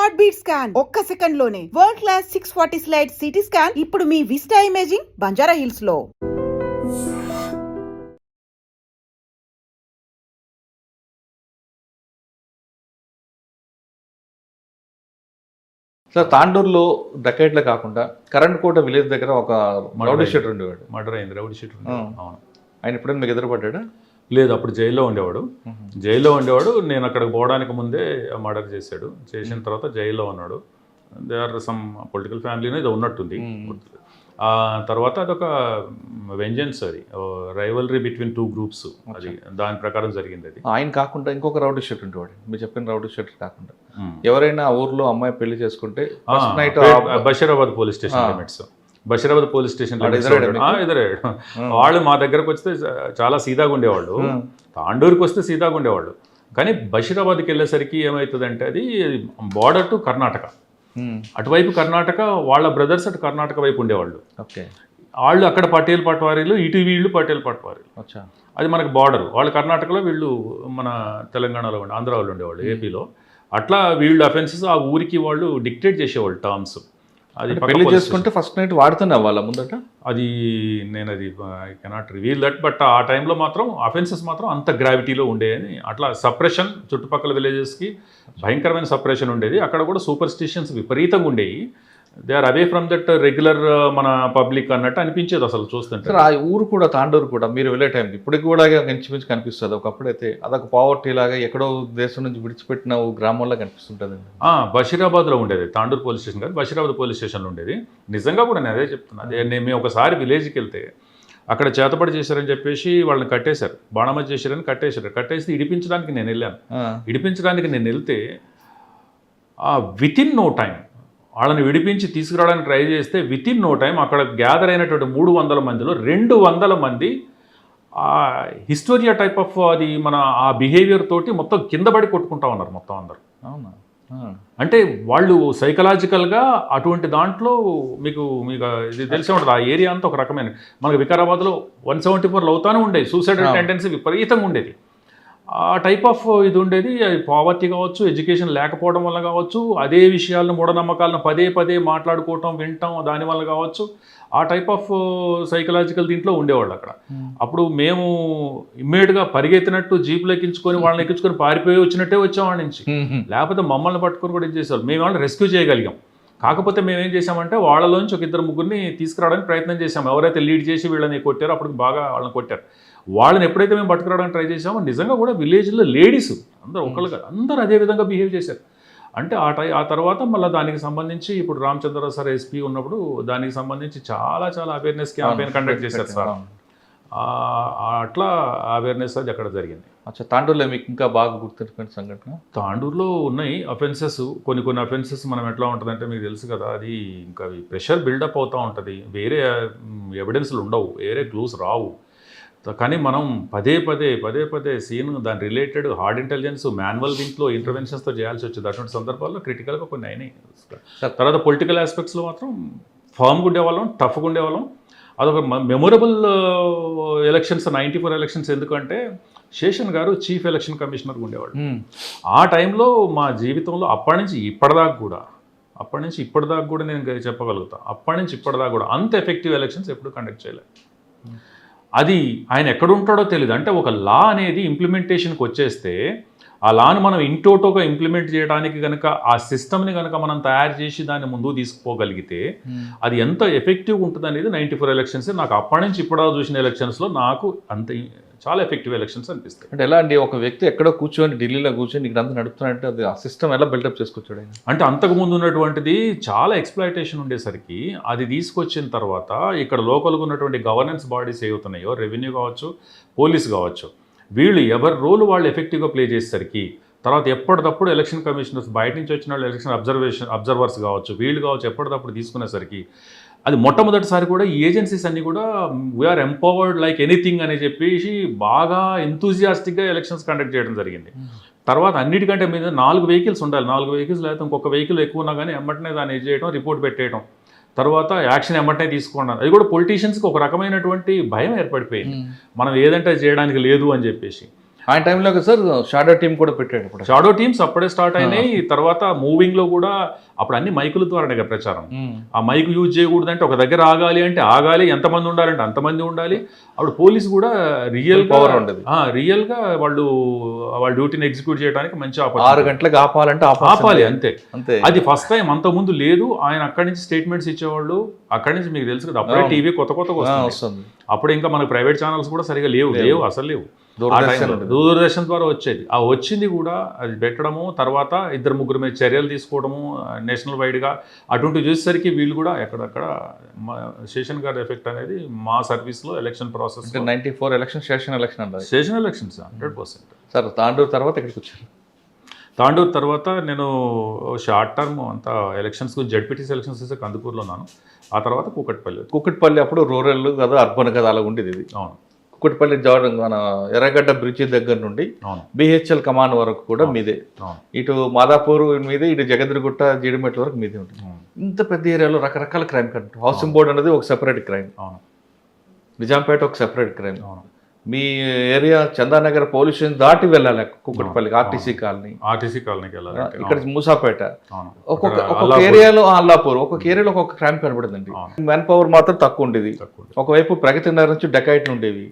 Heart beat scan ఒక్క second లోనే world class 640 slide CT scan ఇప్పుడు మీ విస్టా ఇమేజింగ్ బంజారా హిల్స్ లో. సార్ తాండూరులో డకెట్లే కాకుండా కరెంట్ కోట విలేజ్ దగ్గర ఒక రౌడీ షీటర్ ఉండేవాడు. మర్డర్ అయింది, రౌడీ షీటర్. అవును. ఆయన ఎప్పుడైనా మీకు ఎదురుపడ్డా? లేదు, అప్పుడు జైల్లో ఉండేవాడు. నేను అక్కడికి పోవడానికి ముందే మర్డర్ చేశాడు. చేసిన తర్వాత జైల్లో ఉన్నాడు. దే ఆర్ సమ్ పొలిటికల్ ఫ్యామిలీనే ఇది ఉన్నట్టుంది. ఆ తర్వాత అదొక వెంజెన్స్, అది రైవలరీ బిట్వీన్ టూ గ్రూప్స్, అది దాని ప్రకారం జరిగింది. అది ఆయన కాకుండా ఇంకొక రౌడీ షీటర్ ఉండేవాడు. మీరు చెప్పిన రౌడీ షీటర్ కాకుండా ఎవరైనా ఊర్లో అమ్మాయి పెళ్లి చేసుకుంటే night Basheerabad police station limits, Basheerabad police station ఎదురయ్యాడు. వాళ్ళు మా దగ్గరకు వస్తే చాలా సీదాగా ఉండేవాళ్ళు, తాండూరుకి వస్తే సీదాగా ఉండేవాళ్ళు. కానీ బషీరాబాద్కి వెళ్ళేసరికి ఏమవుతుందంటే అది బార్డర్ టు కర్ణాటక. అటువైపు కర్ణాటక, వాళ్ళ బ్రదర్స్ అటు కర్ణాటక వైపు ఉండేవాళ్ళు. ఓకే, వాళ్ళు అక్కడ పటేల్ పట్వారీలు, ఇటు వీళ్ళు పటేల్ పట్వారీలు. అది మనకు బార్డర్. వాళ్ళు కర్ణాటకలో, వీళ్ళు మన తెలంగాణలో ఉండే, ఆంధ్ర వాళ్ళు ఉండేవాళ్ళు, ఏపీలో. అట్లా వీళ్ళు అఫెన్సెస్ ఆ ఊరికి వాళ్ళు డిక్టేట్ చేసేవాళ్ళు టర్మ్స్. అది పెళ్లి చేసుకుంటే ఫస్ట్ నైట్ వాడుతున్నా వాళ్ళ ముందట. అది I cannot reveal that, but ఆ టైంలో మాత్రం అఫెన్సెస్ మాత్రం అంత గ్రావిటీలో ఉండేది. అట్లా సప్రెషన్, చుట్టుపక్కల విలేజెస్కి భయంకరమైన సప్రెషన్ ఉండేది. అక్కడ కూడా సూపర్ స్టిషన్స్ విపరీతంగా ఉండేవి. They are away from that regular మన పబ్లిక్ అన్నట్టు అనిపించేది అసలు చూస్తుంటే. ఆ ఊరు కూడా, తాండూరు కూడా మీరు వెళ్ళే టైంకి ఇప్పటికి కూడా ఇంచుమించు కనిపిస్తుంది. ఒకప్పుడైతే అదొక పావర్టీ లాగా ఎక్కడో దేశం నుంచి విడిచిపెట్టిన గ్రామంలో కనిపిస్తుంటుంది. బషీరాబాద్లో ఉండేది, తాండూరు పోలీస్ స్టేషన్ కాదు, బషీరాబాద్ పోలీస్ స్టేషన్లో ఉండేది. నిజంగా కూడా నేను అదే చెప్తున్నా. మేము ఒకసారి విలేజ్కి వెళ్తే అక్కడ చేతబడి చేశారని చెప్పేసి వాళ్ళని కట్టేశారు, బాణమతి చేశారని కట్టేసి ఇడిపించడానికి నేను వెళ్ళాను. ఇడిపించడానికి నేను వెళ్తే విత్ ఇన్ నో టైం వాళ్ళని విడిపించి తీసుకురావడానికి ట్రై చేస్తే విత్ ఇన్ నో టైం అక్కడ గ్యాదర్ అయినటువంటి 300 మందిలో 200 మంది హిస్టోరియా టైప్ ఆఫ్ అది మన ఆ బిహేవియర్ తోటి మొత్తం కింద పడి కొట్టుకుంటా ఉన్నారు మొత్తం అందరు. అవునా? అంటే వాళ్ళు సైకలాజికల్గా అటువంటి దాంట్లో మీకు ఇది తెలిసే ఉంటుంది. ఆ ఏరియా అంతా ఒక రకమైన, మనకు వికారాబాద్లో 174 అవుతానే ఉండేది, సూసైడల్ టెండెన్సీ విపరీతంగా ఉండేది. ఆ టైప్ ఆఫ్ ఇది ఉండేది. అది పావర్టీ కావచ్చు, ఎడ్యుకేషన్ లేకపోవడం వల్ల కావచ్చు, అదే విషయాలను, మూఢనమ్మకాలను పదే పదే మాట్లాడుకోవటం, వినటం, దానివల్ల కావచ్చు. ఆ టైప్ ఆఫ్ సైకలాజికల్ దీంట్లో ఉండేవాళ్ళు అక్కడ. అప్పుడు మేము ఇమ్మీడియట్గా పరిగెత్తినట్టు జీపులు ఎక్కించుకొని వాళ్ళని ఎక్కించుకొని పారిపోయి వచ్చినట్టే వచ్చాం వాళ్ళ నుంచి. లేకపోతే మమ్మల్ని పట్టుకొని కూడా ఇది చేసేవాళ్ళు. మేము వాళ్ళని రెస్క్యూ చేయగలిగాం. కాకపోతే మేము ఏం చేసామంటే వాళ్ళలోంచి ఒక 2 ముగ్గురిని తీసుకురావడానికి ప్రయత్నం చేసాము. ఎవరైతే లీడ్ చేసి వీళ్ళని కొట్టారో అప్పుడు బాగా వాళ్ళని కొట్టారు. వాళ్ళని ఎప్పుడైతే మేము పట్టుకురావడానికి ట్రై చేసామో నిజంగా కూడా విలేజ్లో లేడీస్ అందరూ ఒకళ్ళుగా అందరూ అదే విధంగా బిహేవ్ చేశారు. అంటే ఆ తర్వాత మళ్ళీ దానికి సంబంధించి ఇప్పుడు రామచంద్రరావు సార్ ఎస్పీ ఉన్నప్పుడు దానికి సంబంధించి చాలా అవేర్నెస్ క్యాంపెయిన్ కండక్ట్ చేశారు సార్. అట్లా అవేర్నెస్ అది అక్కడ జరిగింది. అచ్చా, తాండూరులో మీకు ఇంకా బాగా గుర్తుండిపోయిన సంఘటన? తాండూరులో ఉన్నాయి అఫెన్సెస్, కొన్ని అఫెన్సెస్ మనం ఎట్లా ఉంటుందంటే మీకు తెలుసు కదా, అది ఇంకా ప్రెషర్ బిల్డప్ అవుతూ ఉంటుంది. వేరే ఎవిడెన్స్లు ఉండవు, వేరే క్లూస్ రావు. కానీ మనం పదే పదే సీన్ దాని రిలేటెడ్ హార్డ్ ఇంటెలిజెన్స్, మాన్యువల్ దీంట్లో ఇంటర్వెన్షన్స్తో చేయాల్సి వచ్చింది. అటువంటి సందర్భాల్లో క్రిటికల్గా కొన్ని అయినాయి. తర్వాత పొలిటికల్ ఆస్పెక్ట్స్లో మాత్రం ఫర్మ్గా ఉండేవాళ్ళం, టఫ్గా ఉండేవాళ్ళం. అదొక మెమొరబుల్ ఎలక్షన్స్, 94 ఎలక్షన్స్. ఎందుకంటే శేషన్ గారు చీఫ్ ఎలక్షన్ కమిషనర్గా ఉండేవాళ్ళు. ఆ టైంలో మా జీవితంలో అప్పటి నుంచి ఇప్పటిదాకా కూడా నేను చెప్పగలుగుతాను, అప్పటి నుంచి ఇప్పటిదాకా కూడా అంత ఎఫెక్టివ్ ఎలక్షన్స్ ఎప్పుడు కండక్ట్ చేయలేదు. అది ఆయన ఎక్కడుంటాడో తెలియదు. అంటే ఒక లా అనేది ఇంప్లిమెంటేషన్కి వచ్చేస్తే ఆ లాను మనం ఇంటోటోగా ఇంప్లిమెంట్ చేయడానికి కనుక ఆ సిస్టమ్ని కనుక మనం తయారు చేసి దాన్ని ముందుకు తీసుకుపోగలిగితే అది ఎంత ఎఫెక్టివ్గా ఉంటుంది అనేది 94 ఎలక్షన్స్ నాకు అప్పటి నుంచి ఇప్పటిదాకా చూసిన ఎలక్షన్స్లో నాకు అంత చాలా ఎఫెక్టివ్ ఎలక్షన్స్ అనిపిస్తాయి. అంటే ఎలా అండి, ఒక వ్యక్తి ఎక్కడో కూర్చొని ఢిల్లీలో కూర్చొని ఇక్కడ అంతా నడుపుతున్నట్టు అది ఆ సిస్టమ్ ఎలా బిల్డప్ చేసుకొచ్చాడు? అంటే అంతకుముందు ఉన్నటువంటిది చాలా ఎక్స్‌ప్లాయిటేషన్ ఉండేసరికి అది తీసుకొచ్చిన తర్వాత ఇక్కడ లోకల్గా ఉన్నటువంటి గవర్నెన్స్ బాడీస్ ఏవవుతున్నాయో, రెవెన్యూ కావచ్చు, పోలీస్ కావచ్చు, వీళ్ళు ఎవరి రోల్ వాళ్ళు ఎఫెక్టివ్గా ప్లే చేసేసరికి తర్వాత ఎప్పటికప్పుడు ఎలక్షన్ కమిషనర్స్, బయట నుంచి వచ్చిన వాళ్ళు ఎలక్షన్ అబ్జర్వర్స్ కావచ్చు, వీళ్ళు కావచ్చు, ఎప్పటికప్పుడు తీసుకునేసరికి అది మొట్టమొదటిసారి కూడా ఈ ఏజెన్సీస్ అన్నీ కూడా వీఆర్ ఎంపవర్డ్ లైక్ ఎనీథింగ్ అని చెప్పేసి బాగా ఎంతూజియాస్టిక్గా ఎలక్షన్స్ కండక్ట్ చేయడం జరిగింది. తర్వాత అన్నిటికంటే మీద 4 వెహికల్స్ ఉండాలి. 4 వెహికల్స్ లేకపోతే ఇంకొక వెహికల్ ఎక్కువ ఉన్నా కానీ ఎమ్మటనే దాన్ని ఇది చేయడం, రిపోర్ట్ పెట్టేయడం, తర్వాత యాక్షన్ ఎమ్మటనే తీసుకోవడం. అది కూడా పొలిటీషియన్స్కి ఒక రకమైనటువంటి భయం ఏర్పడిపోయింది, మనం ఏదంటే చేయడానికి లేదు అని చెప్పేసి. ఆ టైంలో సార్ షాడో టీం కూడా పెట్టాడు ఇప్పుడు. షాడో టీమ్స్ అప్పుడే స్టార్ట్ అయినాయి. తర్వాత మూవింగ్ లో కూడా అప్పుడు అన్ని మైకుల ద్వారానే కదా ప్రచారం. ఆ మైక్ యూజ్ చేయకూడదు అంటే ఒక దగ్గర ఆగాలి అంటే ఆగాలి, ఎంతమంది ఉండాలంటే అంతమంది ఉండాలి. అప్పుడు పోలీసు కూడా రియల్ పవర్ ఉండదు. రియల్ గా వాళ్ళ డ్యూటీని ఎగ్జిక్యూట్ చేయడానికి మంచి 6 గంటలకు ఆపాలంటే ఆపాలి అంతే. అంతే. అది ఫస్ట్ టైం, అంత ముందు లేదు. ఆయన అక్కడి నుంచి స్టేట్మెంట్స్ ఇచ్చేవాళ్ళు. అక్కడి నుంచి మీకు తెలుసు కదా, అప్పుడే టీవీ కొత్తగా వస్తుంది. అప్పుడు ఇంకా మనకు ప్రైవేట్ ఛానల్స్ కూడా సరిగా లేవు, అసలు లేవు. దూరదర్శన్ ద్వారా వచ్చేది. ఆ వచ్చింది కూడా అది పెట్టడము, తర్వాత 2-3 మీద చర్యలు తీసుకోవడము నేషనల్ వైడ్గా అటువంటి చూసేసరికి వీళ్ళు కూడా ఎక్కడక్కడ శేషన్ గారి ఎఫెక్ట్ అనేది మా సర్వీస్లో election process 94 election station election అంటారు. Station elections 100%. సార్ తాండూరు తర్వాత ఎక్కడికి వచ్చారు? తాండూరు తర్వాత నేను షార్ట్ టర్మ్ అంతా ఎలక్షన్స్ జడ్పీటీసీ ఎలక్షన్స్ చేసే కందుకూరులో ఉన్నాను. ఆ తర్వాత కూకట్పల్లి అప్పుడు రూరల్ కదా అర్బన్ కదా అలా ఉండేది ఇది. అవును. కుక్కటిపల్లి జార్డన్ మన ఎర్రగడ్డ బ్రిడ్జి దగ్గర నుండి బిహెచ్ఎల్ కమాన్ వరకు కూడా మీదే. ఇటు మాదాపూర్ మీదే, ఇటు జగద్గిరిగుట్ట జీడిమెట్ల వరకు మీదే ఉంటుంది. ఇంత పెద్ద ఏరియాలో రకరకాల క్రైమ్ కంట్రోల్. హౌసింగ్ బోర్డ్ అనేది ఒక సెపరేట్ క్రైమ్, నిజాంపేట ఒక సెపరేట్ క్రైమ్. మీ ఏరియా చందానగర్ పోలీస్ స్టేషన్ దాటి వెళ్ళాలి కుక్కటిపల్లికి, ఆర్టీసీ కాలనీకి వెళ్ళాలి. ఇక్కడ మూసాపేట, ఒక్కొక్క ఏరియాలో అల్లాపూర్, ఒక్కొక్క ఏరియాలో ఒక్కొక్క క్రైమ్ కనబడుతుందండి. మ్యాన్ పవర్ మాత్రం తక్కువ ఉండేది. ఒకవైపు ప్రగతి నగర్ నుంచి డెకాయిట్లు ఉండేవి,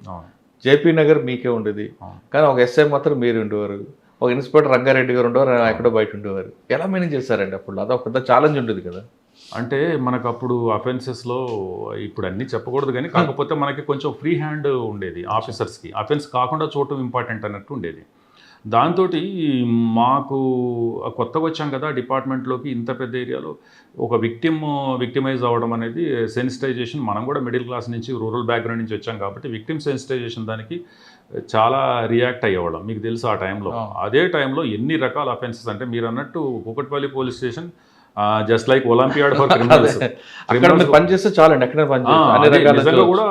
జేపీ నగర్ మీకే ఉండేది. కానీ ఒక ఎస్ఐ మాత్రం మీరు ఉండేవారు, ఒక ఇన్స్పెక్టర్ రంగారెడ్డి గారు ఉండేవారు, ఎక్కడో బయట ఉండేవారు. ఎలా మేనేజ్ చేస్తారండి అప్పుడు? అదొక పెద్ద ఛాలెంజ్ ఉండేది కదా. అంటే మనకు అప్పుడు అఫెన్సెస్లో ఇప్పుడు అన్నీ చెప్పకూడదు కానీ, కాకపోతే మనకి కొంచెం ఫ్రీ హ్యాండ్ ఉండేది ఆఫీసర్స్కి. అఫెన్స్ కాకుండా చూడటం ఇంపార్టెంట్ అన్నట్టు ఉండేది. దాంతో మాకు కొత్తగా వచ్చాం కదా డిపార్ట్మెంట్లోకి, ఇంత పెద్ద ఏరియాలో ఒక విక్టిమైజ్ అవ్వడం అనేది సెన్సిటైజేషన్. మనం కూడా మిడిల్ క్లాస్ నుంచి రూరల్ బ్యాక్గ్రౌండ్ నుంచి వచ్చాం కాబట్టి విక్టిమ్ సెన్సిటైజేషన్ దానికి చాలా రియాక్ట్ అయ్యేవాళ్ళం. మీకు తెలుసు ఆ టైంలో. అదే టైంలో ఎన్ని రకాల అఫెన్సెస్ అంటే మీరు అన్నట్టు Kukatpally police station just like olympiad for criminals. పనిచేస్తే చాలండి, నిజంగా కూడా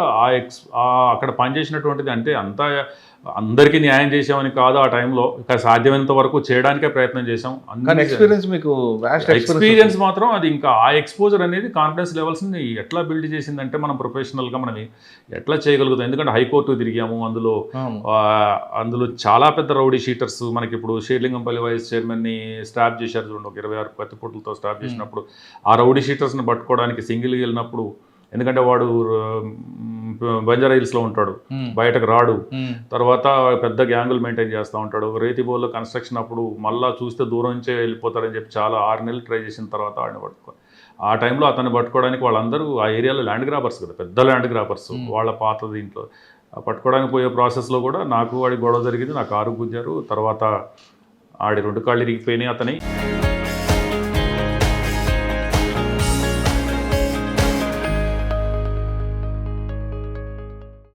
అక్కడ పనిచేసినటువంటిది అంటే అంతా అందరికీ న్యాయం చేసామని కాదు. ఆ టైంలో సాధ్యమైనంత వరకు చేయడానికే ప్రయత్నం చేసాం. ఎక్స్పీరియన్స్ మాత్రం అది ఇంకా ఆ ఎక్స్పోజర్ అనేది కాన్ఫిడెన్స్ లెవెల్స్ని ఎట్లా బిల్డ్ చేసిందంటే మనం ప్రొఫెషనల్గా మనం ఎట్లా చేయగలుగుతాం. ఎందుకంటే హైకోర్టు తిరిగాము, అందులో చాలా పెద్ద రౌడీ షీటర్స్. మనకి ఇప్పుడు షేర్లింగంపల్లి వైస్ చైర్మన్ని స్టాప్ చేశారు చూడండి, ఒక 26 కత్తిపోట్లతో స్టాప్ చేసినప్పుడు ఆ రౌడీ షీటర్స్ని పట్టుకోవడానికి సింగిల్గా వెళ్ళినప్పుడు, ఎందుకంటే వాడు బంజారా హిల్స్లో ఉంటాడు, బయటకు రాడు, తర్వాత పెద్ద గ్యాంగులు మెయింటైన్ చేస్తూ ఉంటాడు. రేతిబోల్లో కన్స్ట్రక్షన్ అప్పుడు మళ్ళీ చూస్తే దూరం నుంచే వెళ్ళిపోతాడని చెప్పి చాలా 6 నెలలు ట్రై చేసిన తర్వాత ఆడిని ఆ టైంలో అతన్ని పట్టుకోవడానికి వాళ్ళందరూ ఆ ఏరియాలో ల్యాండ్ గ్రాబర్స్ కదా, పెద్ద ల్యాండ్ గ్రాబర్స్, వాళ్ళ పాత దీంట్లో పట్టుకోవడానికి పోయే ప్రాసెస్లో కూడా నాకు వాడి గొడవ జరిగింది. నా కారు గుంజారు, తర్వాత ఆడి 2 కాళ్ళు ఇరిగిపోయినాయి అతని.